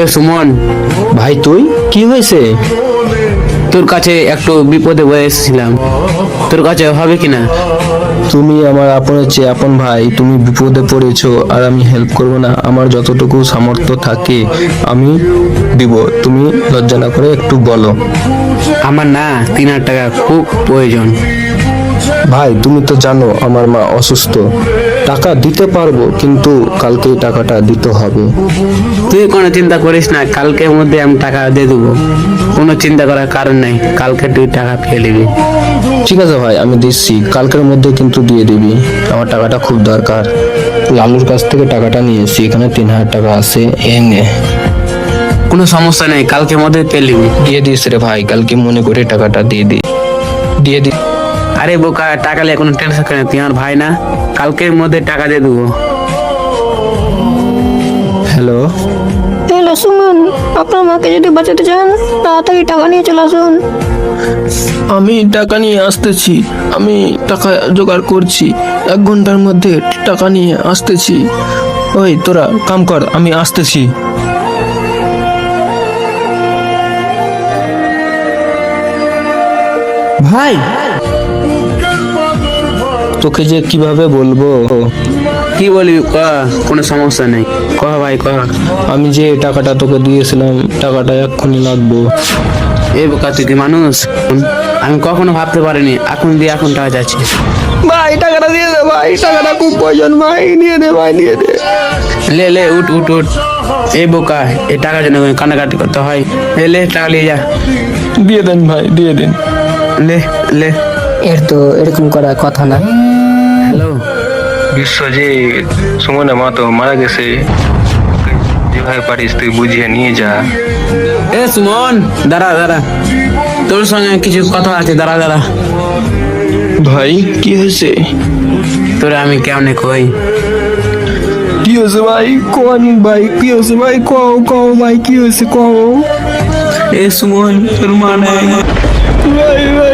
এ সুমন, ভাই তুই কি হয়েছে? তোর কাছে একটু বিপদে বয়ে এসেছিলাম, তোর কাছে হবে কিনা? তুমি আমার আপনের চেয়ে আপন ভাই, তুমি বিপদে পড়েছো আর আমি হেল্প করব না? আমার যতটুকু সামর্থ্য থাকে আমি দিব, তুমি লজ্জা না করে একটু বলো। আমার না 3,000 টাকা খুব প্রয়োজন। ভাই তুমি তো জানো আমার মা অসুস্থ, টাকা দিতে পারবো কিন্তু কালকে টাকাটা দিতে হবে। তুই কোনো চিন্তা করিস না, কালকের মধ্যে আমি টাকা দিয়ে দেবো, কোনো চিন্তা করার কারণ নাই, কালকে তুই টাকা পেয়ে নিবি। ঠিক আছে ভাই, আমি দিচ্ছি, কালকের মধ্যে কিন্তু দিয়ে দিবি, আমার টাকাটা খুব দরকার। লালুর কাছ থেকে টাকাটা নিয়েছি, এখানে 3,000 টাকা আছে, এই নে। কোনো সমস্যা নেই, কালকের মধ্যে পেয়ে নিবি। দিয়ে দিস রে ভাই, কালকে মনে করে টাকাটা দিয়ে দি, দিয়ে দি। আরে বোকা, টাকা নিয়ে কোনো টেনশন করে না, তুই আমার ভাই না, কালকের মধ্যে টাকা দিয়ে দেবো। হ্যালো, হ্যালো সুমন, আপনার মাকে যদি বাঁচাতে চান তাড়াতাড়ি টাকা নিয়ে চলে আসুন। আমি টাকা নিয়ে আসতেছি, আমি টাকা জোগাড় করছি, 1 ঘন্টার মধ্যে টাকা নিয়ে আসতেছি। ওই তোরা কাম কর, আমি আসতেছি। ভাই, তোকে যে কিভাবে বলবো, কি বলবি ক, কোনো সমস্যা নেই, ক ভাই ক। আমি যে টাকাটা তোকে দিয়েছিলাম টাকাটা এক্ষুনি লাগবো। এ বোকা, তুই কি মানুষ? আমি কখনো ভাবতে পারিনি এখন দিয়ে এখন টাকা যাচ্ছে। ভাই টাকাটা দিয়ে দে ভাই, টাকাটা খুব প্রয়োজন ভাই, নিয়ে দে ভাই, নিয়ে দে। লে লে, উঠ উঠ উঠ। এই বোকা, এই টাকার জন্য কান্নাকাটি করতে হয়? লে টাকা নিয়ে যা। দিয়ে দেন ভাই, দিয়ে দিন। লে লে। এর তো এরকম করার কথা না। হ্যালো, বিশ্বজিৎ, সুমনের মা তো মারা গেছে, যেভাবে পারিস তুই বুঝিয়ে নিয়ে যা। এ সুমন, দাঁড়া দাঁড়া, তোর সঙ্গে কিছু কথা আছে, দাঁড়া দাঁড়া। ভাই কি হয়েছে? তোরা আমি কেমনে কই? কি হয়েছে ভাই? কোন ভাই কি হয়েছে ভাই? কও কও ভাই, কি হয়েছে কও। এ সুমন, তোর মা নাই। ভাই ভাই